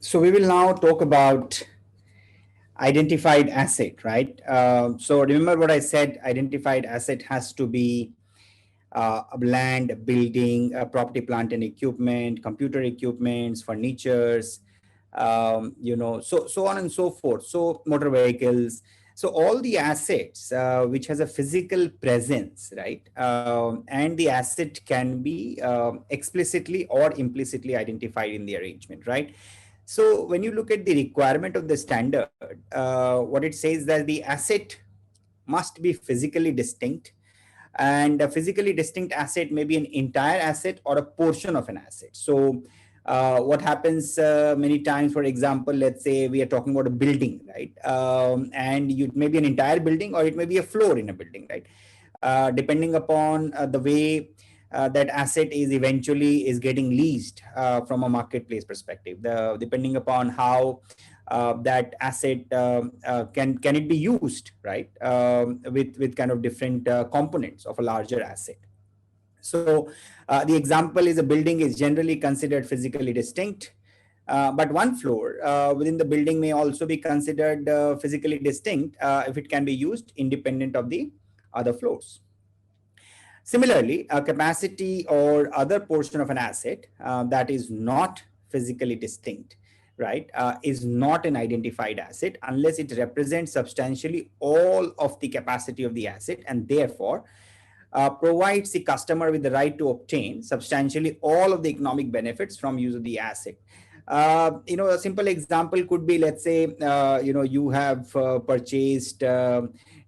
So we will now talk about identified asset, right? So remember what I said, identified asset has to be a land, building, property, plant and equipment, computer equipments, furnitures, so on and so forth. So motor vehicles. So all the assets which has a physical presence, right? And the asset can be explicitly or implicitly identified in the arrangement, right? So when you look at the requirement of the standard, what it says that the asset must be physically distinct, and a physically distinct asset may be an entire asset or a portion of an asset. So what happens many times, for example, let's say we are talking about a building, right? And it may be an entire building or it may be a floor in a building, right? Depending upon the way that asset is eventually is getting leased from a marketplace perspective, depending upon how that asset can it be used, right? With kind of different components of a larger asset. So the example is a building is generally considered physically distinct, but one floor within the building may also be considered physically distinct if it can be used independent of the other floors. Similarly, a capacity or other portion of an asset that is not physically distinct, right, is not an identified asset unless it represents substantially all of the capacity of the asset, and therefore provides the customer with the right to obtain substantially all of the economic benefits from use of the asset. A simple example could be, let's say, you have purchased,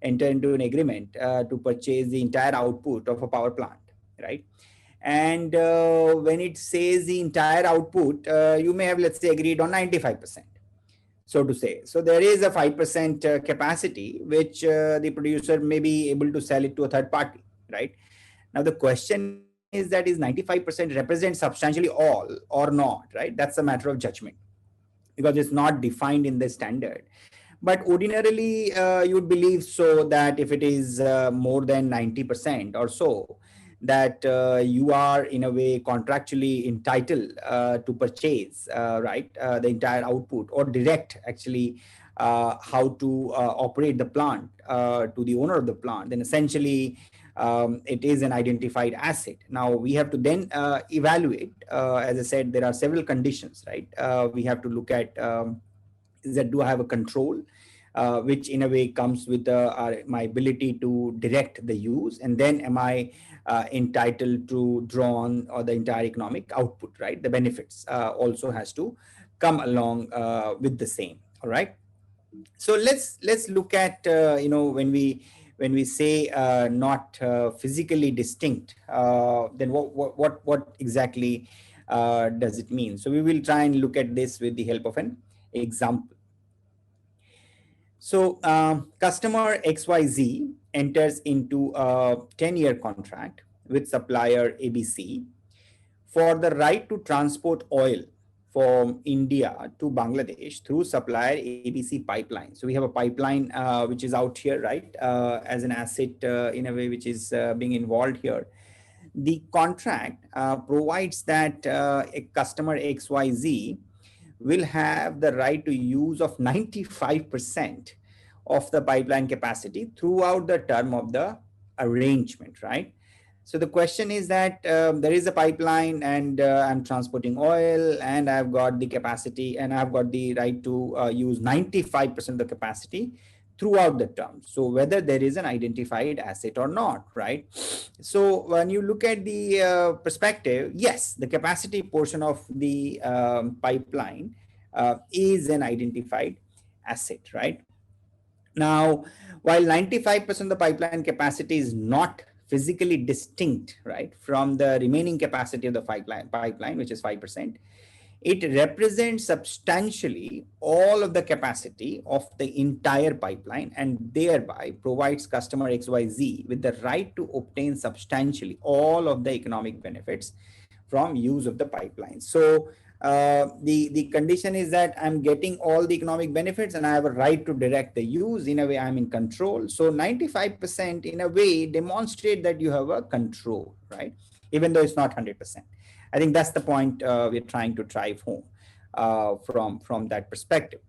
enter into an agreement to purchase the entire output of a power plant, right? And when it says the entire output, you may have, let's say, agreed on 95%, so to say. So there is a 5% capacity which the producer may be able to sell it to a third party, right? Now the question is that is 95% represent substantially all or not, right? That's a matter of judgment because it's not defined in the standard. But ordinarily, you would believe so that if it is more than 90% or so, that you are in a way contractually entitled to purchase, right, the entire output or direct actually how to operate the plant to the owner of the plant, then essentially it is an identified asset. Now we have to then evaluate, as I said, there are several conditions, right? We have to look at is that do I have a control, which in a way comes with my ability to direct the use, and then am I entitled to draw on or the entire economic output, right? The benefits also has to come along with the same. All right. So let's look at when we say not physically distinct, then what exactly does it mean? So we will try and look at this with the help of an example. So customer XYZ enters into a 10-year contract with supplier ABC for the right to transport oil from India to Bangladesh through supplier ABC pipeline. So we have a pipeline which is out here, right, as an asset in a way which is being involved here. The contract provides that a customer XYZ will have the right to use of 95% of the pipeline capacity throughout the term of the arrangement, right? So the question is that there is a pipeline and I'm transporting oil and I've got the capacity and I've got the right to use 95% of the capacity throughout the term. So whether there is an identified asset or not, right? So when you look at the perspective, yes, the capacity portion of the pipeline is an identified asset, right? Now, while 95% of the pipeline capacity is not physically distinct, right, from the remaining capacity of the pipeline, which is 5%, it represents substantially all of the capacity of the entire pipeline and thereby provides customer XYZ with the right to obtain substantially all of the economic benefits from use of the pipeline. So the condition is that I'm getting all the economic benefits and I have a right to direct the use. In a way, I'm in control. So 95% in a way demonstrate that you have a control, right? Even though it's not 100%. I think that's the point we're trying to drive home. from that perspective.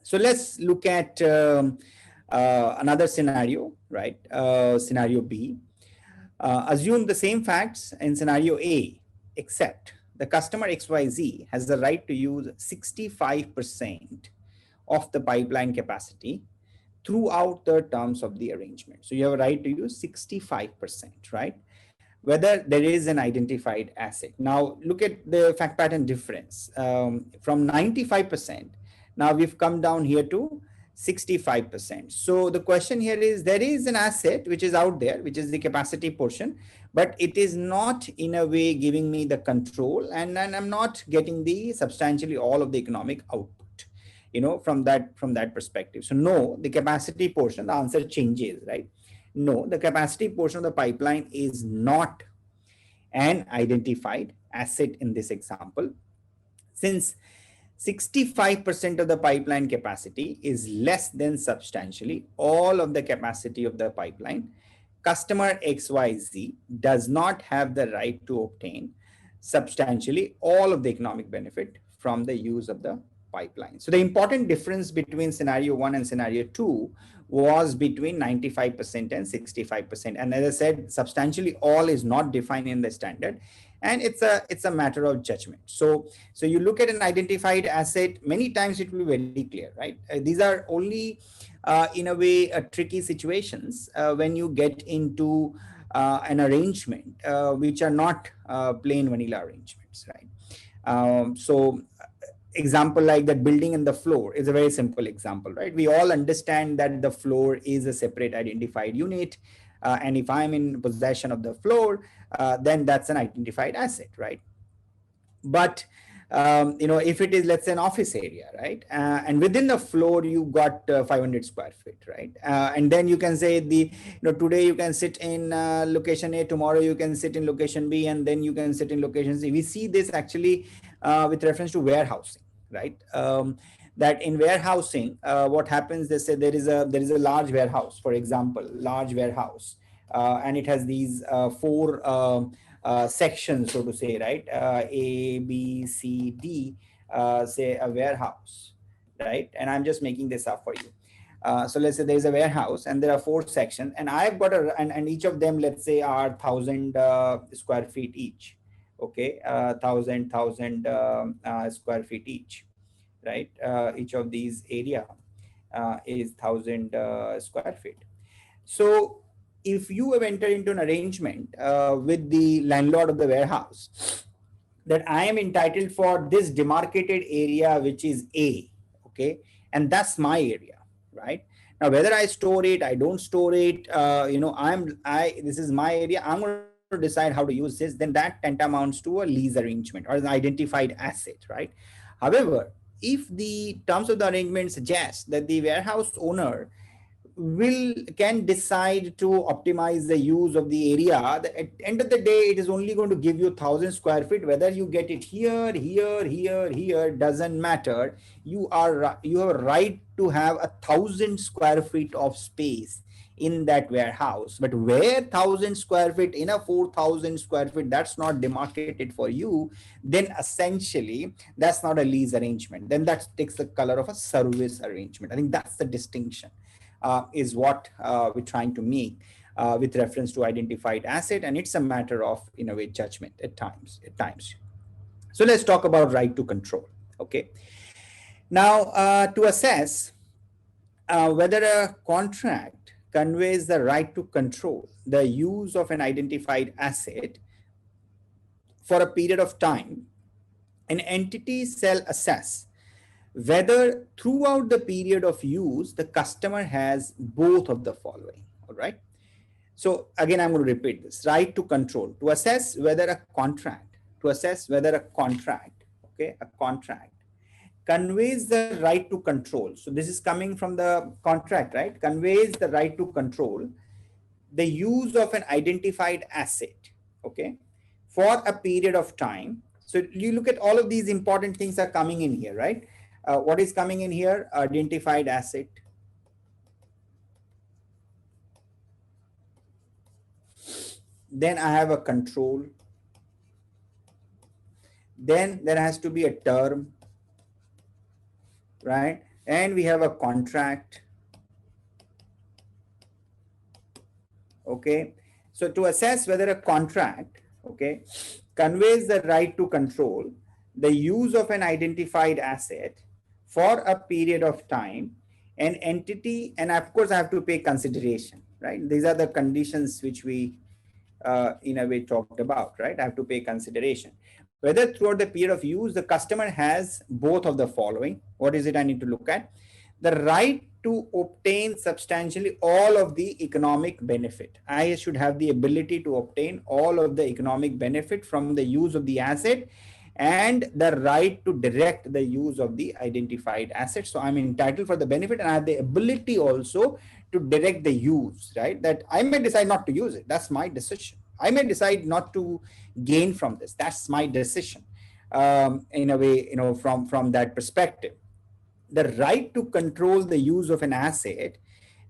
So let's look at another scenario, right? Scenario B. Assume the same facts in scenario A, except the customer XYZ has the right to use 65% of the pipeline capacity throughout the terms of the arrangement. So you have a right to use 65%, right? Whether there is an identified asset. Now look at the fact pattern difference from 95%. Now we've come down here to 65%. So the question here is, there is an asset which is out there, which is the capacity portion, but it is not in a way giving me the control, and I'm not getting the substantially all of the economic output, from that perspective. So no, the capacity portion, the answer changes, right? No, the capacity portion of the pipeline is not an identified asset in this example, since 65% of the pipeline capacity is less than substantially all of the capacity of the pipeline. Customer XYZ does not have the right to obtain substantially all of the economic benefit from the use of the pipeline. So the important difference between scenario 1 and scenario 2 was between 95% and 65%. And as I said, substantially all is not defined in the standard, and it's a matter of judgment. So you look at an identified asset, many times it will be very clear, right? These are only in a way tricky situations when you get into an arrangement which are not plain vanilla arrangements, right? So example like that building and the floor is a very simple example, right? We all understand that the floor is a separate identified unit, and if I'm in possession of the floor, then that's an identified asset, right? But if it is, let's say, an office area, right, and within the floor you got 500 square feet, right, and then you can say today you can sit in location A, tomorrow you can sit in location B, and then you can sit in location C. We see this actually with reference to warehousing, right? That in warehousing, what happens, they say there is a large warehouse, for example, large warehouse, and it has these four sections, so to say, right? A, B, C, D, say a warehouse, right? And I'm just making this up for you. So let's say there's a warehouse and there are four sections, and I've got and each of them, let's say, are 1,000 square feet each. Okay, 1,000 square feet each, right? Each of these area is 1,000 square feet. So if you have entered into an arrangement with the landlord of the warehouse that I am entitled for this demarcated area, which is A, okay, and that's my area, right? Now, whether I store it, I don't store it, this is my area, I'm going to decide how to use this, then that tantamounts to a lease arrangement or an identified asset, right? However, if the terms of the arrangement suggest that the warehouse owner can decide to optimize the use of the area, at the end of the day, it is only going to give you 1,000 square feet. Whether you get it here, doesn't matter. You have a right to have 1,000 square feet of space in that warehouse. But where 1,000 square feet in a 4,000 square feet, that's not demarcated for you, then essentially that's not a lease arrangement. Then that takes the color of a service arrangement. I think that's the distinction. Is what we're trying to make with reference to identified asset, and it's a matter of, in a way, judgment at times. So let's talk about right to control. Okay. Now, to assess whether a contract conveys the right to control the use of an identified asset for a period of time, an entity shall assess whether throughout the period of use, the customer has both of the following. All right. So again, I'm going to repeat this: right to control, to assess whether a contract, okay, a contract conveys the right to control. So this is coming from the contract, right? Conveys the right to control the use of an identified asset, okay, for a period of time. So you look at all of these important things are coming in here, right? What is coming in here? Identified asset. Then I have a control. Then there has to be a term. right? And we have a contract. Okay. So to assess whether a contract, okay, conveys the right to control the use of an identified asset for a period of time, an entity, and of course I have to pay consideration, right? These are the conditions which we in a way talked about, right? I have to pay consideration. Whether throughout the period of use, the customer has both of the following. What is it I need to look at? The right to obtain substantially all of the economic benefit. I should have the ability to obtain all of the economic benefit from the use of the asset, and the right to direct the use of the identified asset. So I'm entitled for the benefit, and I have the ability also to direct the use, right? That I may decide not to use it. That's my decision. I may decide not to gain from this. That's my decision. In a way, from that perspective, the right to control the use of an asset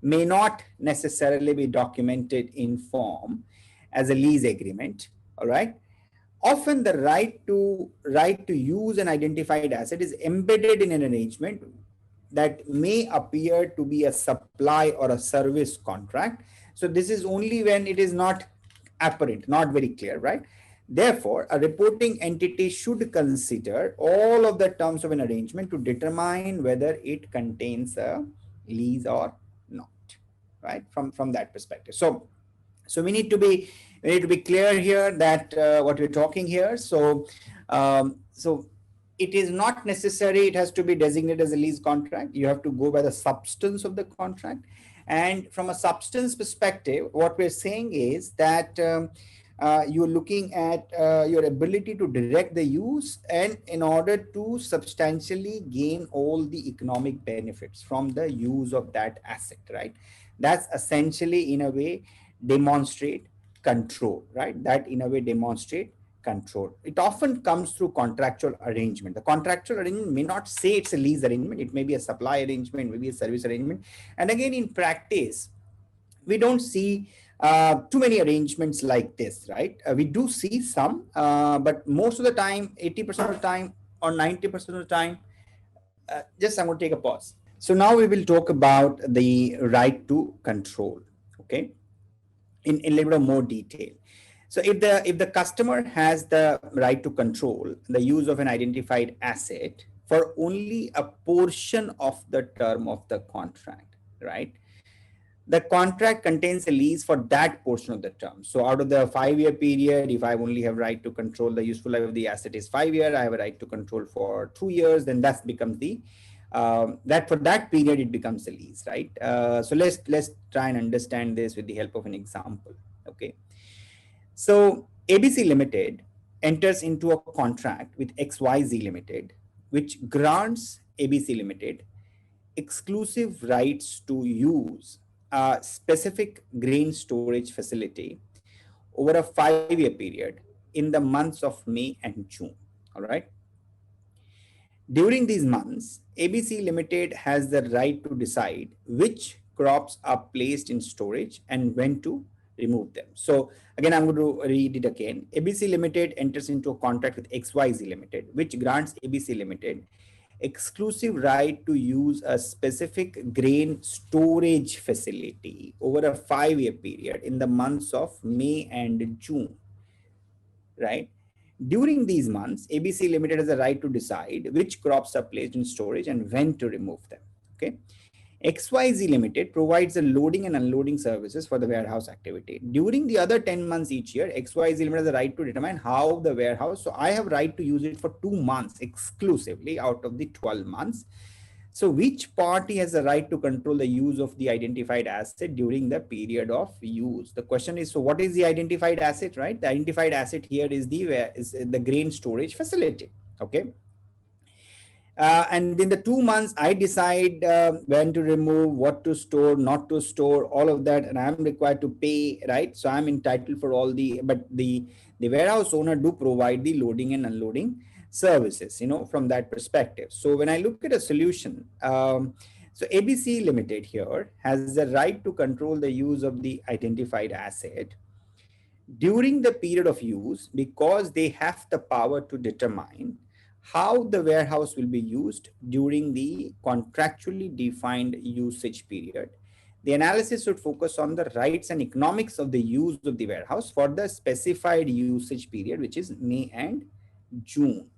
may not necessarily be documented in form as a lease agreement. All right. Often the right to use an identified asset is embedded in an arrangement that may appear to be a supply or a service contract. So this is only when it is not apparent, not very clear, right? Therefore, a reporting entity should consider all of the terms of an arrangement to determine whether it contains a lease or not, right? From that perspective. So we need to be clear here that what we're talking here. So it is not necessary it has to be designated as a lease contract. You have to go by the substance of the contract. And from a substance perspective, what we're saying is that you're looking at your ability to direct the use, and in order to substantially gain all the economic benefits from the use of that asset, right? That's essentially in a way demonstrate control, right? That in a way demonstrate control. It often comes through contractual arrangement. The contractual arrangement may not say it's a lease arrangement. It may be a supply arrangement, maybe a service arrangement. And again, in practice, we don't see too many arrangements like this, right? We do see some, but most of the time, 80% of the time or 90% of the time, just I'm going to take a pause. So now we will talk about the right to control, okay, in a little bit more detail. So if the customer has the right to control the use of an identified asset for only a portion of the term of the contract, right? The contract contains a lease for that portion of the term. So out of the 5-year period, if I only have right to control the useful life of the asset is 5 years, I have a right to control for 2 years, then that becomes the that for that period it becomes a lease, right? So let's try and understand this with the help of an example. Okay. So ABC Limited enters into a contract with XYZ Limited, which grants ABC Limited exclusive rights to use a specific grain storage facility over a 5-year period in the months of May and June. All right. During these months, ABC Limited has the right to decide which crops are placed in storage and when to remove them. So again, I'm going to read it again. ABC Limited enters into a contract with XYZ Limited, which grants ABC Limited exclusive right to use a specific grain storage facility over a 5-year period in the months of May and June, right? During these months, ABC Limited has the right to decide which crops are placed in storage and when to remove them. Okay. XYZ Limited provides the loading and unloading services for the warehouse activity. During the other 10 months each year, XYZ Limited has the right to determine how the warehouse, so I have right to use it for 2 months exclusively out of the 12 months. So which party has the right to control the use of the identified asset during the period of use? The question is, so what is the identified asset, right? The identified asset here is the grain storage facility. Okay. And in the 2 months, I decide when to remove, what to store, not to store, all of that, and I'm required to pay, right? So I'm entitled for all but the warehouse owner do provide the loading and unloading services, from that perspective. So when I look at a solution, so ABC Limited here has the right to control the use of the identified asset during the period of use because they have the power to determine how the warehouse will be used during the contractually defined usage period. The analysis should focus on the rights and economics of the use of the warehouse for the specified usage period, which is May and June.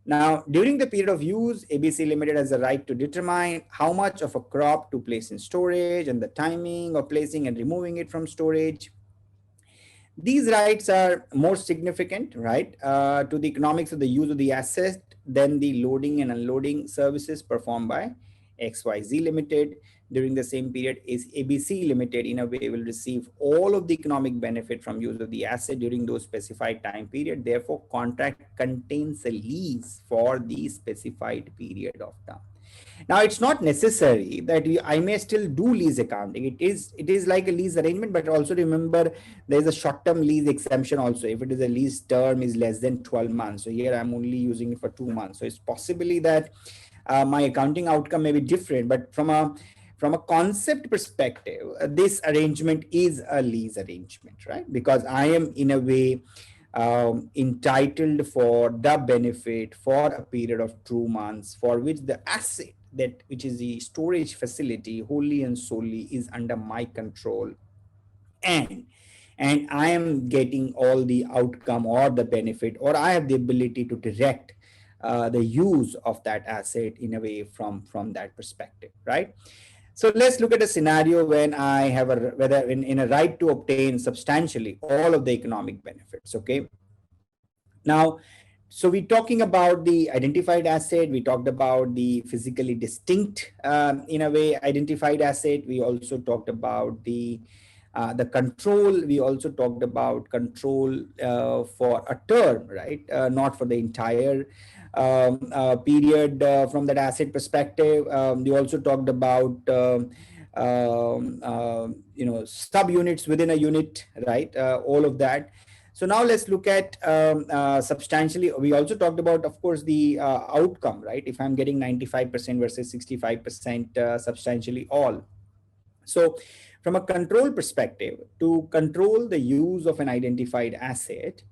Now, during the period of use, ABC Limited has the right to determine how much of a crop to place in storage and the timing of placing and removing it from storage. These rights are more significant, right, to the economics of the use of the asset than the loading and unloading services performed by XYZ Limited. During the same period, is ABC Limited in a way will receive all of the economic benefit from use of the asset during those specified time period. Therefore, contract contains a lease for the specified period of time. Now, it's not necessary that I may still do lease accounting. It is like a lease arrangement, but also remember there's a short-term lease exemption also. If it is a lease term is less than 12 months. So here I'm only using it for 2 months. So it's possibly that my accounting outcome may be different, but from a concept perspective, this arrangement is a lease arrangement, right? Because I am in a way entitled for the benefit for a period of 2 months for which the asset that which is the storage facility wholly and solely is under my control, and I am getting all the outcome or the benefit, or I have the ability to direct the use of that asset in a way from that perspective, right? So let's look at a scenario when I have in a right to obtain substantially all of the economic benefits. Okay. Now, so we're talking about the identified asset. We talked about the physically distinct, in a way, identified asset. We also talked about the control. We also talked about control for a term, right? Not for the entire period from that asset perspective. We also talked about subunits within a unit, right? All of that. So now let's look at substantially. We also talked about, of course, the outcome, right? If I'm getting 95% versus 65%, substantially all. So from a control perspective, to control the use of an identified asset,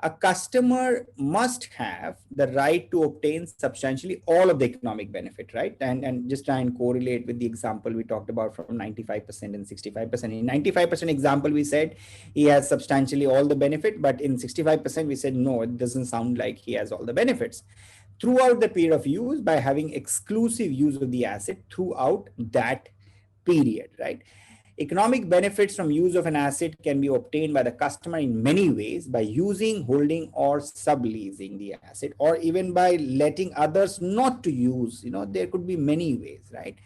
a customer must have the right to obtain substantially all of the economic benefit, right? And just try and correlate with the example we talked about from 95% and 65%. In 95% example, we said he has substantially all the benefit, but in 65%, we said, no, it doesn't sound like he has all the benefits throughout the period of use by having exclusive use of the asset throughout that period, right? Economic benefits from use of an asset can be obtained by the customer in many ways by using, holding, or subleasing the asset, or even by letting others not to use. There could be many ways, right?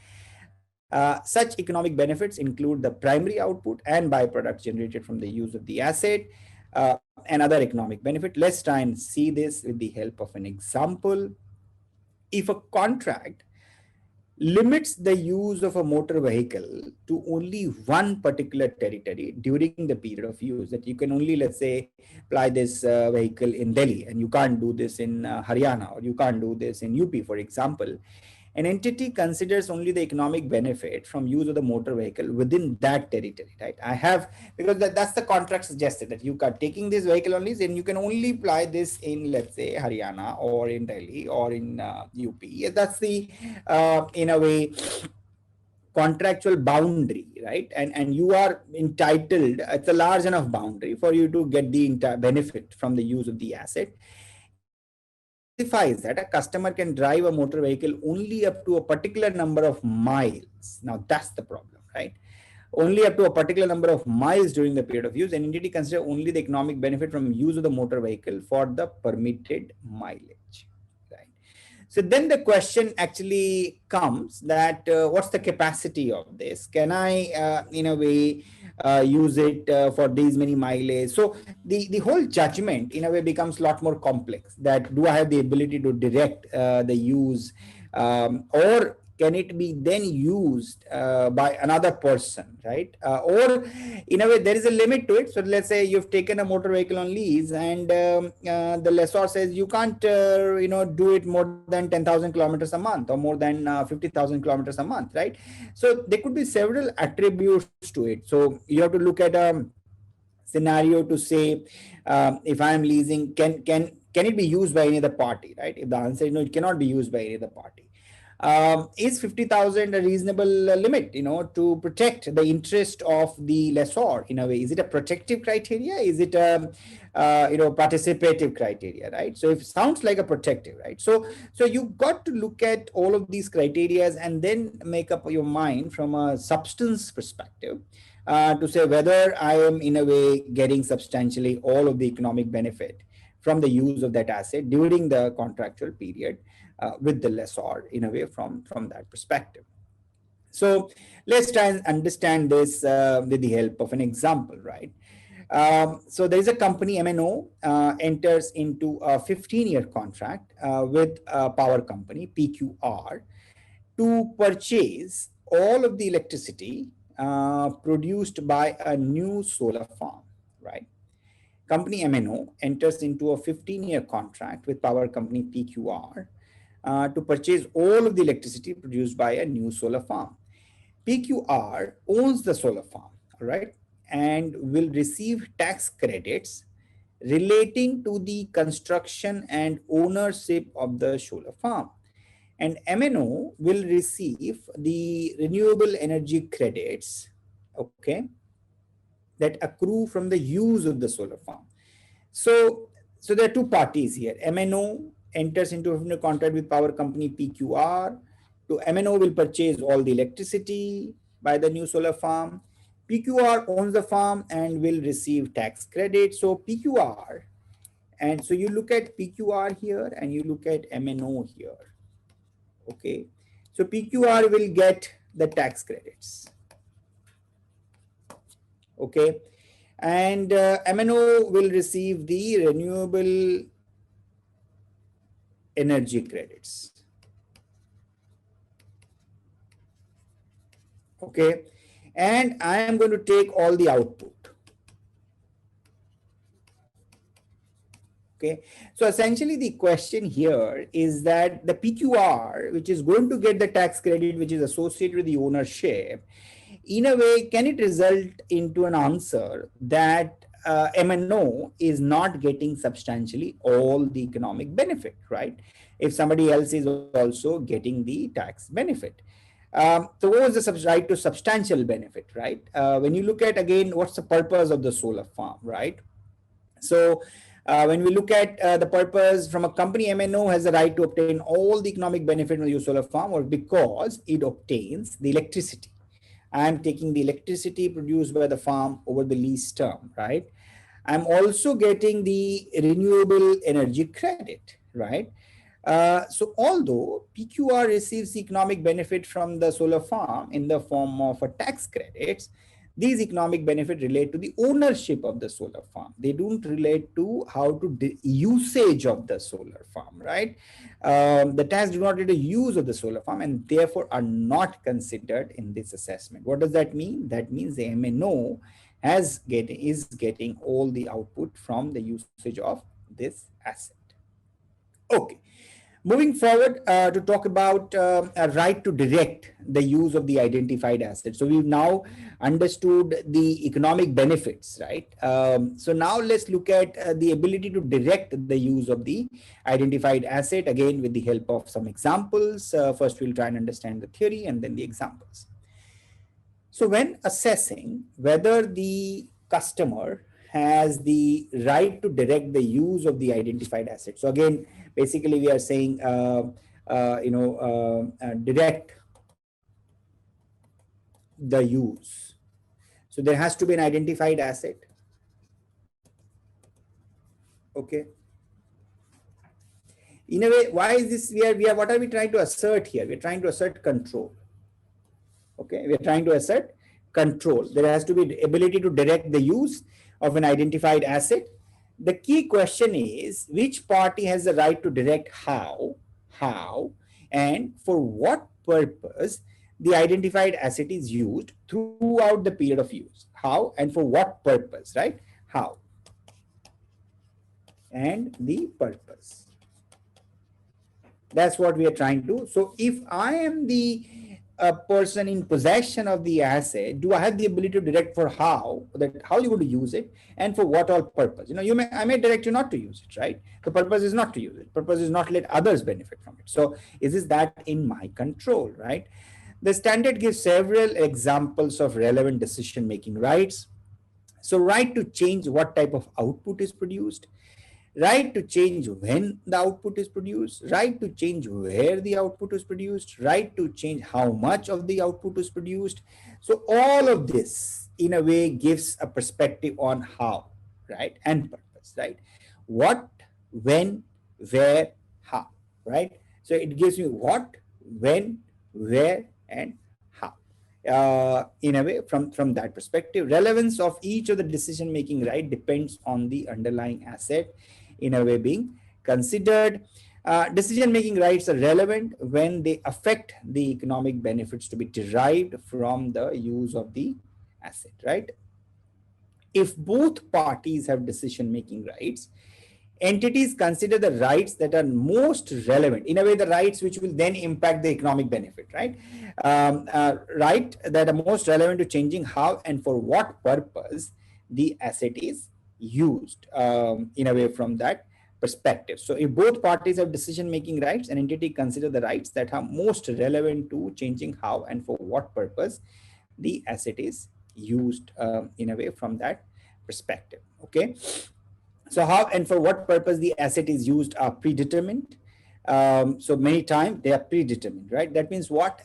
Such economic benefits include the primary output and byproducts generated from the use of the asset, and other economic benefit. Let's try and see this with the help of an example. If a contract limits the use of a motor vehicle to only one particular territory during the period of use, that you can only, let's say, apply this vehicle in Delhi, and you can't do this in Haryana, or you can't do this in UP, for example. An entity considers only the economic benefit from use of the motor vehicle within that territory, right? Because that's the contract suggested, that you are taking this vehicle only, and you can only apply this in, let's say, Haryana or in Delhi or in UP. That's the, in a way, contractual boundary, right? And you are entitled, it's a large enough boundary for you to get the entire benefit from the use of the asset. Specifies that a customer can drive a motor vehicle only up to a particular number of miles. Now that's the problem, right? Only up to a particular number of miles during the period of use. An entity consider only the economic benefit from use of the motor vehicle for the permitted mileage, right? So then the question actually comes that what's the capacity of this? Can I, in a way, use it for these many mileage? So the whole judgment in a way becomes a lot more complex. That do I have the ability to direct the use, or can it be then used by another person, right? Or in a way, there is a limit to it. So let's say you've taken a motor vehicle on lease, and the lessor says you can't, do it more than 10,000 kilometers a month, or more than 50,000 kilometers a month, right? So there could be several attributes to it. So you have to look at a scenario to say, if I am leasing, can can it be used by any other party, right? If the answer is no, it cannot be used by any other party. Is 50,000 a reasonable limit, to protect the interest of the lessor in a way? Is it a protective criteria? Is it a, participative criteria, right? So if it sounds like a protective, right? So you've got to look at all of these criterias and then make up your mind from a substance perspective to say whether I am in a way getting substantially all of the economic benefit from the use of that asset during the contractual period with the lessor in a way from that perspective. So let's try and understand this with the help of an example, right? So there is a company, MNO, enters into a 15-year contract with a power company, PQR, to purchase all of the electricity produced by a new solar farm, right? Company MNO enters into a 15-year contract with power company PQR to purchase all of the electricity produced by a new solar farm. PQR owns the solar farm, all right, and will receive tax credits relating to the construction and ownership of the solar farm. And MNO will receive the renewable energy credits, okay, that accrue from the use of the solar farm. So, so there are two parties here. MNO enters into a contract with power company PQR. To MNO will purchase all the electricity by the new solar farm. PQR owns the farm and will receive tax credit. So PQR, and so you look at PQR here and you look at MNO here. Okay, so PQR will get the tax credits. Okay, and MNO will receive the renewable energy credits. Okay, and I am going to take all the output. Okay, so essentially the question here is that the PQR, which is going to get the tax credit which is associated with the ownership, in a way, can it result into an answer that MNO is not getting substantially all the economic benefit, right? If somebody else is also getting the tax benefit. So what was the right to substantial benefit, right? When you look at, again, what's the purpose of the solar farm, right? So when we look at the purpose from a company, MNO has the right to obtain all the economic benefit from the solar farm, or because it obtains the electricity. I'm taking the electricity produced by the farm over the lease term, right? I'm also getting the renewable energy credit, right? So although PQR receives the economic benefit from the solar farm in the form of a tax credits, these economic benefits relate to the ownership of the solar farm. They don't relate to how to usage of the solar farm, right? The tax do not relate to use of the solar farm and therefore are not considered in this assessment. What does that mean? That means the MNO is getting all the output from the usage of this asset. Okay. Moving forward to talk about a right to direct the use of the identified asset. So we've now understood the economic benefits, right? So now let's look at the ability to direct the use of the identified asset, again with the help of some examples. First, we'll try and understand the theory and then the examples. So when assessing whether the customer has the right to direct the use of the identified asset. So again, basically we are saying, direct the use. So there has to be an identified asset. Okay. In a way, why is this? What are we trying to assert here? We're trying to assert control. Okay, we're trying to assert control. There has to be the ability to direct the use of an identified asset. The key question is which party has the right to direct how, and for what purpose the identified asset is used throughout the period of use. How and for what purpose, right? How and the purpose. That's what we are trying to do. So if I am the a person in possession of the asset, do I have the ability to direct for how you're going to use it and for what all purpose? I may direct you not to use it, right? The purpose is not to use it. Purpose is not to let others benefit from it. So is this that in my control, right? The standard gives several examples of relevant decision-making rights. So right to change what type of output is produced, right to change when the output is produced, right to change where the output is produced, right to change how much of the output is produced. So all of this in a way gives a perspective on how, right, and purpose, right? What, when, where, how, right? So it gives me what, when, where, and how. In a way, from that perspective, relevance of each of the decision making right depends on the underlying asset in a way being considered. Decision making rights are relevant when they affect the economic benefits to be derived from the use of the asset, right? If both parties have decision making rights, entities consider the rights that are most relevant, in a way the rights which will then impact the economic benefit, right? Right that are most relevant to changing how and for what purpose the asset is used, in a way from that perspective. So if both parties have decision making rights, an entity consider the rights that are most relevant to changing how and for what purpose the asset is used, in a way from that perspective. Okay, so how and for what purpose the asset is used are predetermined. So many times they are predetermined, right? That means what,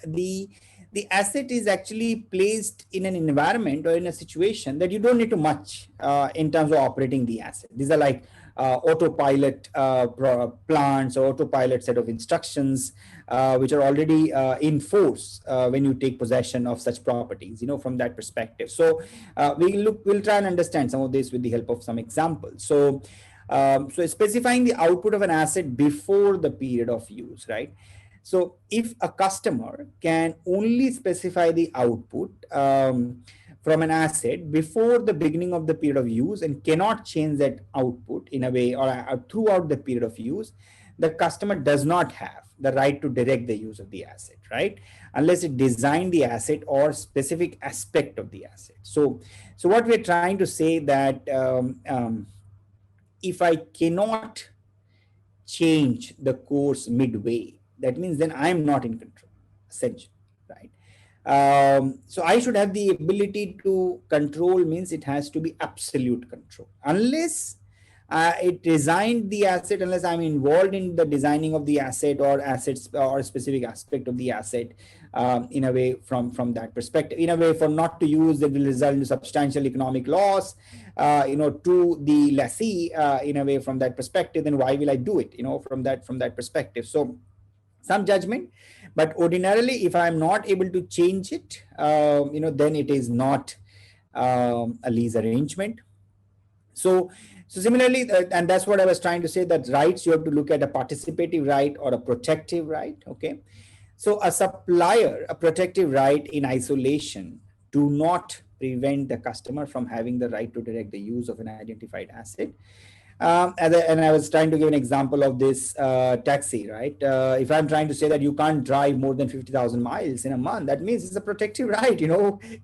the asset is actually placed in an environment or in a situation that you don't need to much in terms of operating the asset. These are like autopilot plants or autopilot set of instructions which are already in force when you take possession of such properties, from that perspective. So we'll try and understand some of this with the help of some examples. So specifying the output of an asset before the period of use, right? So if a customer can only specify the output from an asset before the beginning of the period of use and cannot change that output in a way or throughout the period of use, the customer does not have the right to direct the use of the asset, right? Unless it designed the asset or specific aspect of the asset. So what we're trying to say that if I cannot change the course midway, that means then I'm not in control, essentially, right? So I should have the ability to control, means it has to be absolute control. Unless it designed the asset, unless I'm involved in the designing of the asset or assets or a specific aspect of the asset, in a way from that perspective, in a way for not to use, that will result in substantial economic loss, to the lessee, in a way from that perspective, then why will I do it, from that perspective? So some judgment, but ordinarily if I'm not able to change it, then it is not a lease arrangement. So similarly, and that's what I was trying to say, that rights, you have to look at a participative right or a protective right. Okay, so a supplier, a protective right in isolation do not prevent the customer from having the right to direct the use of an identified asset. And I was trying to give an example of this taxi, right? If I'm trying to say that you can't drive more than 50,000 miles in a month, that means it's a protective right.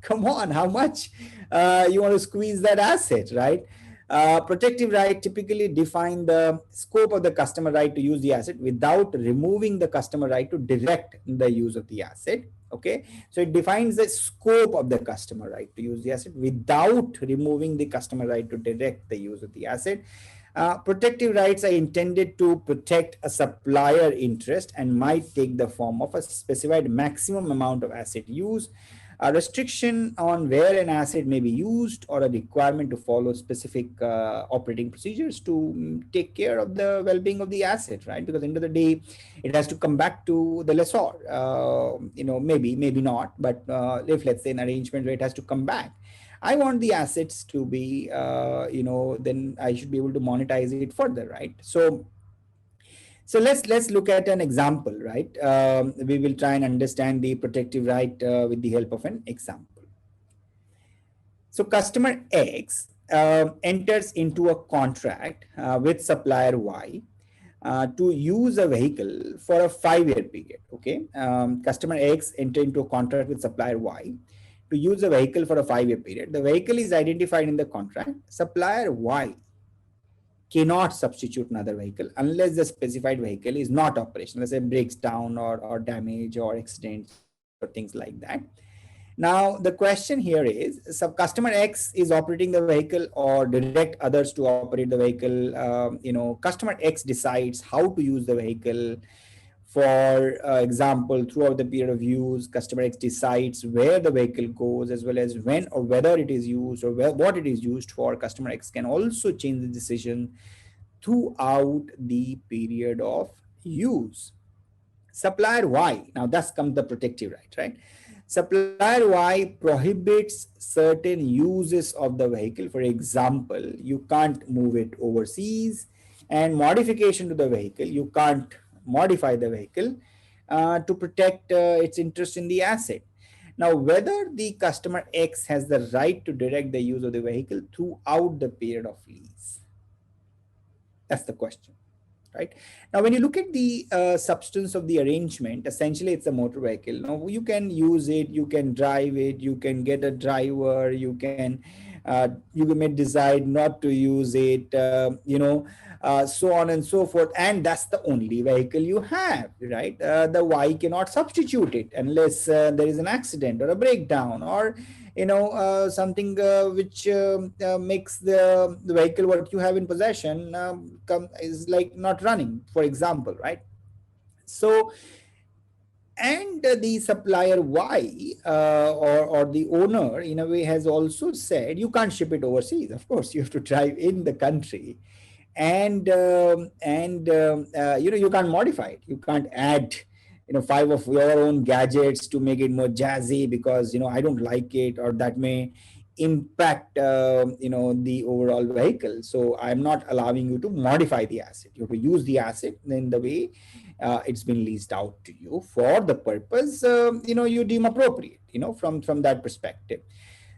Come on, how much you want to squeeze that asset, right? Protective right typically define the scope of the customer right to use the asset without removing the customer right to direct the use of the asset. Okay, so it defines the scope of the customer right to use the asset without removing the customer right to direct the use of the asset. Protective rights are intended to protect a supplier interest and might take the form of a specified maximum amount of asset use, a restriction on where an asset may be used, or a requirement to follow specific operating procedures to take care of the well-being of the asset, right? Because at the end of the day, it has to come back to the lessor. Maybe not, but if let's say an arrangement where it has to come back, I want the assets to be, then I should be able to monetize it further, right? So let's look at an example, right? We will try and understand the protective right with the help of an example. So customer X enters into a contract with supplier Y to use a vehicle for a 5-year period. Okay, customer X enter into a contract with supplier Y to use a vehicle for a 5-year period. The vehicle is identified in the contract. Supplier Y cannot substitute another vehicle unless the specified vehicle is not operational, let's say breaks down or damage or accidents or things like that. Now, the question here is, customer X is operating the vehicle or direct others to operate the vehicle. Customer X decides how to use the vehicle. For example, throughout the period of use, customer X decides where the vehicle goes, as well as when or whether it is used or what it is used for. Customer X can also change the decision throughout the period of use. Supplier Y, now that's comes the protective right? Supplier Y prohibits certain uses of the vehicle. For example, you can't move it overseas, and modification to the vehicle, you can't modify the vehicle to protect its interest in the asset. Now, whether the customer X has the right to direct the use of the vehicle throughout the period of lease. That's the question. Right now, when you look at the substance of the arrangement, essentially it's a motor vehicle. Now you can use it, you can drive it, you can get a driver, you may decide not to use it, so on and so forth, and that's the only vehicle you have, right? The Y cannot substitute it unless there is an accident or a breakdown or something which makes the vehicle what you have in possession is like not running, for example, right? So, and the supplier Y or the owner in a way has also said you can't ship it overseas. Of course, you have to drive in the country, and you can't modify it. You can't add 5 of your own gadgets to make it more jazzy because I don't like it, or that may impact the overall vehicle. So I'm not allowing you to modify the asset. You have to use the asset in the way it's been leased out to you for the purpose you deem appropriate, from that perspective.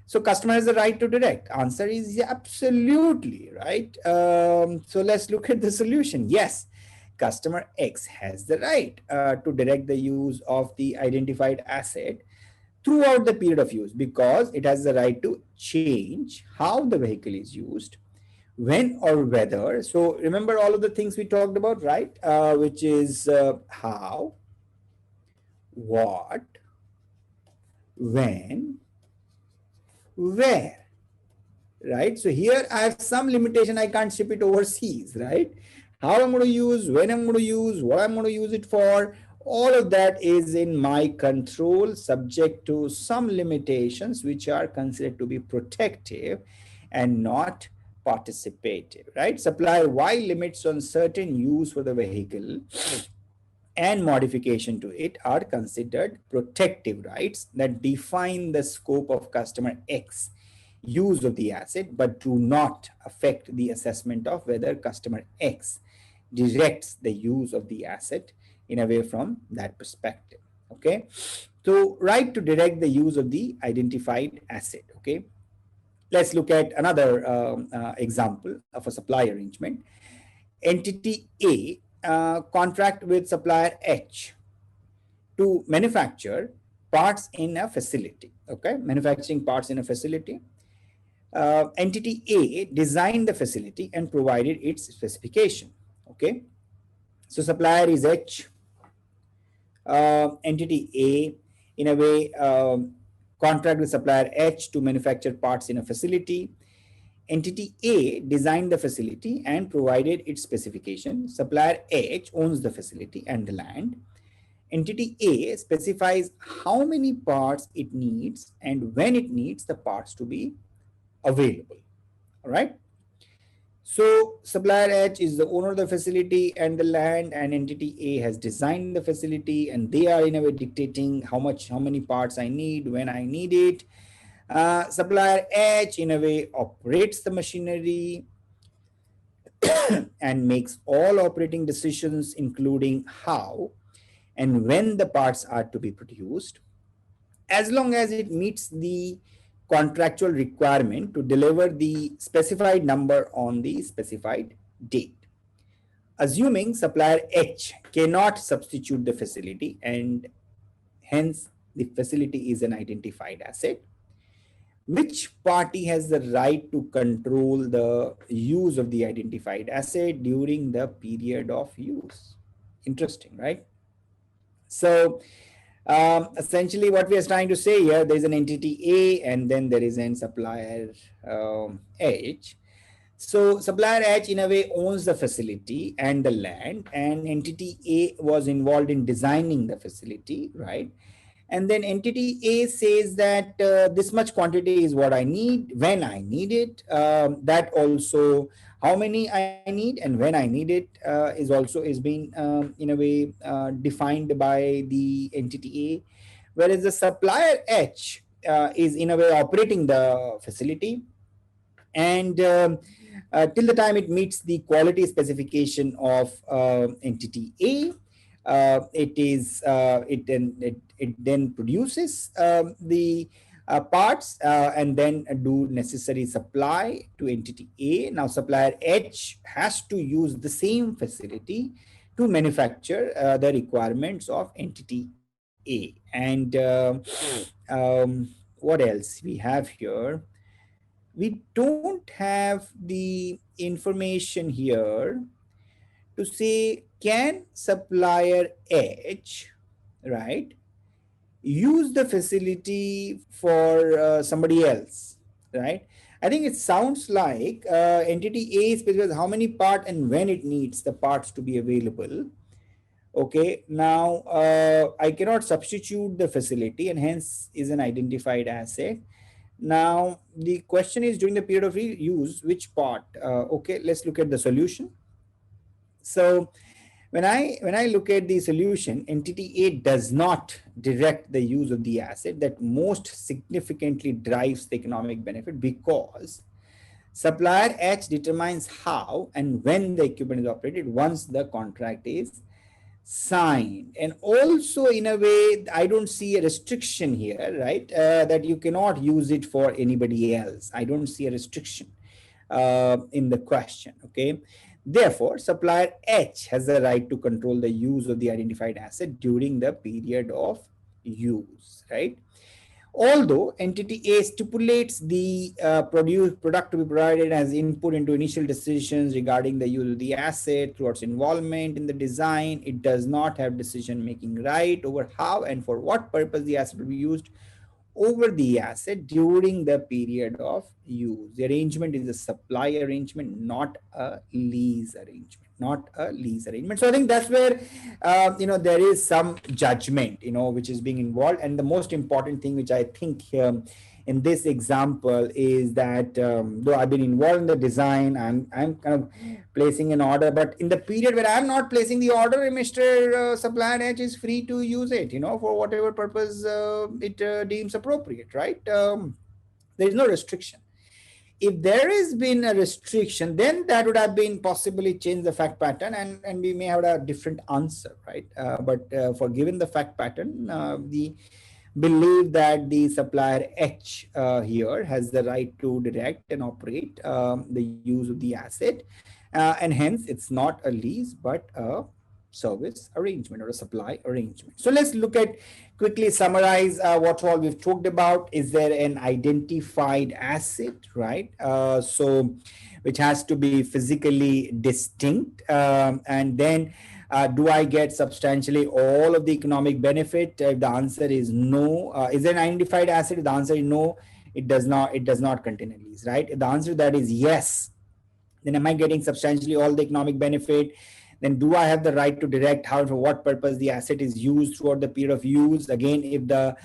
So customer has the right to direct. Answer is absolutely, right? So let's look at the solution. Yes, customer X has the right to direct the use of the identified asset throughout the period of use, because it has the right to change how the vehicle is used, when or whether. So remember all of the things we talked about, right? Which is how, what, when, where, right? So here I have some limitation. I can't ship it overseas, right? How I'm going to use, when I'm going to use, what I'm going to use it for, all of that is in my control, subject to some limitations which are considered to be protective and not participative, right? Supplier Y limits on certain use for the vehicle and modification to it are considered protective rights that define the scope of customer X use of the asset, but do not affect the assessment of whether customer X directs the use of the asset in a way from that perspective. Okay, so right to direct the use of the identified asset. Okay, let's look at another example of a supply arrangement. Entity A contract with supplier H to manufacture parts in a facility. Okay, manufacturing parts in a facility. Entity A designed the facility and provided its specification. Okay, so supplier is H. Entity A, in a way, contract with supplier H to manufacture parts in a facility. Entity A designed the facility and provided its specification. Supplier H owns the facility and the land. Entity A specifies how many parts it needs and when it needs the parts to be available. All right. So supplier H is the owner of the facility and the land, and entity A has designed the facility, and they are in a way dictating how many parts I need, when I need it. Supplier H in a way operates the machinery and makes all operating decisions, including how and when the parts are to be produced, as long as it meets the contractual requirement to deliver the specified number on the specified date. assuming supplier H cannot substitute the facility and hence the facility is an identified asset, which party has the right to control the use of the identified asset during the period of use? Interesting, right? So essentially what we are trying to say here, there's an entity A and then there is an supplier H. So supplier H in a way owns the facility and the land, and entity A was involved in designing the facility, right? And then entity A says that this much quantity is what I need when I need it. That also how many I need and when I need it is being in a way defined by the entity A, whereas the supplier H is in a way operating the facility and till the time it meets the quality specification of entity A, it then produces the parts and then do necessary supply to entity A. Now supplier H has to use the same facility to manufacture the requirements of entity A. And what else we have here? We don't have the information here to say can supplier H, right, use the facility for somebody else, right? I think it sounds like entity A specifies how many part and when it needs the parts to be available. Okay, now I cannot substitute the facility and hence is an identified asset. Now, the question is during the period of use, which part? Okay, let's look at the solution. So when I look at the solution, entity A does not direct the use of the asset that most significantly drives the economic benefit because supplier H determines how and when the equipment is operated once the contract is signed. And also in a way I don't see a restriction here, right, that you cannot use it for anybody else. I don't see a restriction in the question. Okay, therefore supplier H has the right to control the use of the identified asset during the period of use, right? Although entity A stipulates the product to be provided as input into initial decisions regarding the use of the asset through its involvement in the design, it does not have decision-making right over how and for what purpose the asset will be used over the asset during the period of use. The arrangement is a supply arrangement, not a lease arrangement. Not a lease arrangement. So I think that's where there is some judgment which is being involved. And the most important thing which I think in this example is that though I've been involved in the design, I'm kind of placing an order, but in the period where I'm not placing the order, Mr. Supplier H is free to use it for whatever purpose it deems appropriate, right? There is no restriction. If there has been a restriction, then that would have been possibly change the fact pattern and we may have a different answer, right? But for given the fact pattern, the believe that the supplier H here has the right to direct and operate the use of the asset and hence it's not a lease but a service arrangement or a supply arrangement. So let's look at quickly summarize what all we've talked about. Is there an identified asset, right? So which has to be physically distinct and then do I get substantially all of the economic benefit? If the answer is no, is there an identified asset? If the answer is no, it does not contain a lease, right? If the answer to that is yes, then am I getting substantially all the economic benefit? Then do I have the right to direct how for what purpose the asset is used throughout the period of use? Again, if the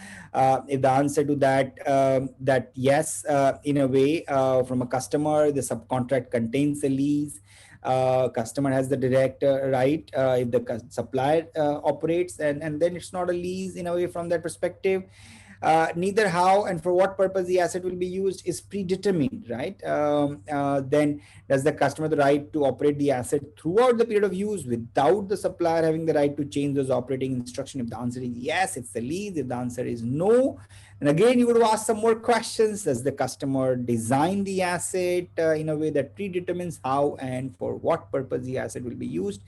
answer to that yes, in a way from a customer, the subcontract contains a lease. Customer has the direct right if the supplier operates and then it's not a lease in a way from that perspective. neither how and for what purpose the asset will be used is predetermined, right? Then does the customer the right to operate the asset throughout the period of use without the supplier having the right to change those operating instructions? If the answer is yes, it's the lease. If the answer is no, and again, you would ask some more questions. Does the customer design the asset in a way that predetermines how and for what purpose the asset will be used?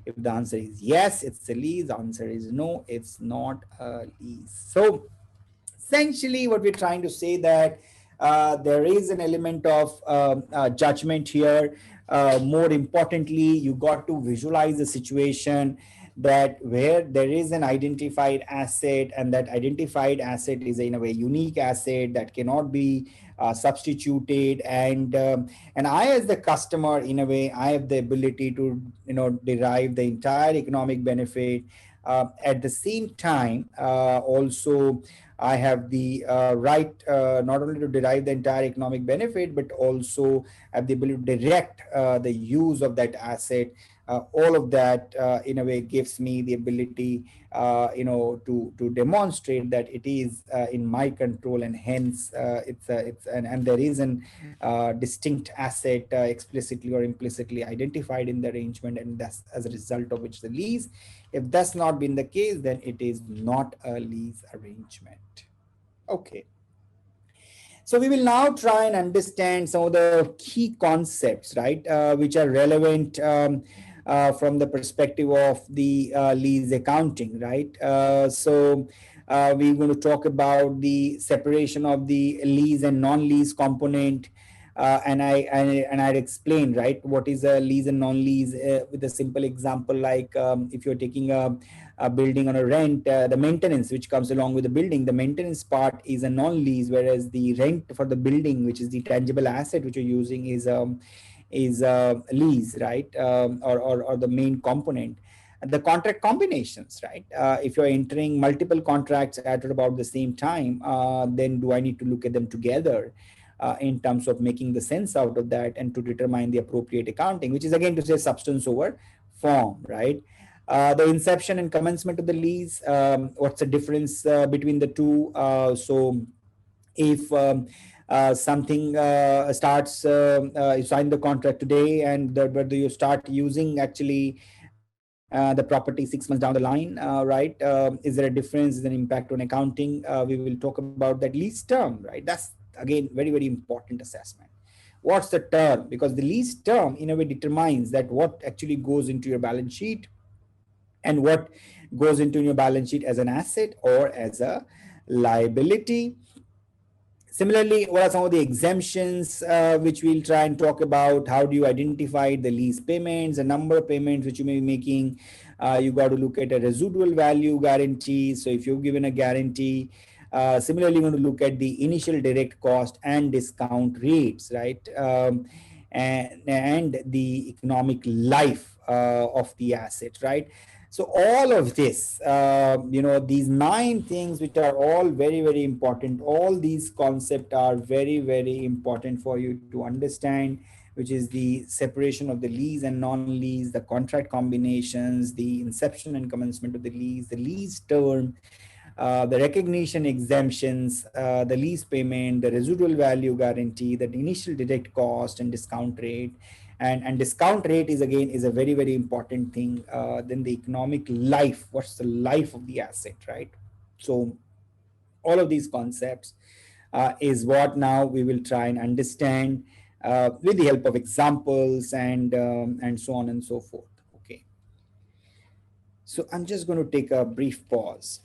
If the answer is yes, it's a lease. The answer is no, it's not a lease. So essentially what we're trying to say that there is an element of judgment here. More importantly, you got to visualize the situation that where there is an identified asset, and that identified asset is in a way unique asset that cannot be substituted, and I as the customer in a way I have the ability to derive the entire economic benefit. At the same time, also I have the right not only to derive the entire economic benefit, but also have the ability to direct the use of that asset. All of that, in a way, gives me the ability, to demonstrate that it is in my control, and hence and there is an distinct asset explicitly or implicitly identified in the arrangement, and that's as a result of which the lease. If that's not been the case, then it is not a lease arrangement. Okay. So we will now try and understand some of the key concepts, right, which are relevant from the perspective of the lease accounting, right? We're going to talk about the separation of the lease and non-lease component. I'd explain, right, what is a lease and non-lease with a simple example, like if you're taking a building on a rent, the maintenance which comes along with the building, the maintenance part is a non-lease, whereas the rent for the building, which is the tangible asset which you're using, is a lease, right, or the main component. The contract combinations, right? If you're entering multiple contracts at about the same time, then do I need to look at them together? In terms of making the sense out of that and to determine the appropriate accounting, which is again to say substance over form, right? The inception and commencement of the lease, what's the difference between the two? So if something starts, you sign the contract today, and whether you start using actually the property 6 months down the line, right? Is there a difference? Is there an impact on accounting? We will talk about that lease term, right? That's again very, very important assessment. What's the term? Because the lease term in a way determines that what actually goes into your balance sheet and what goes into your balance sheet as an asset or as a liability. Similarly, what are some of the exemptions which we'll try and talk about? How do you identify the lease payments, the number of payments which you may be making? You got to look at a residual value guarantee. So if you've given a guarantee, similarly, you're going to look at the initial direct cost and discount rates, right? And the economic life of the asset, right? So all of this, these 9 things, which are all very, very important, all these concepts are very, very important for you to understand, which is the separation of the lease and non-lease, the contract combinations, the inception and commencement of the lease term, the recognition exemptions, the lease payment, the residual value guarantee, the initial direct cost and discount rate. And discount rate is again is a very, very important thing. Then the economic life, what's the life of the asset, right? So all of these concepts is what now we will try and understand with the help of examples and so on and so forth. Okay. So I'm just going to take a brief pause.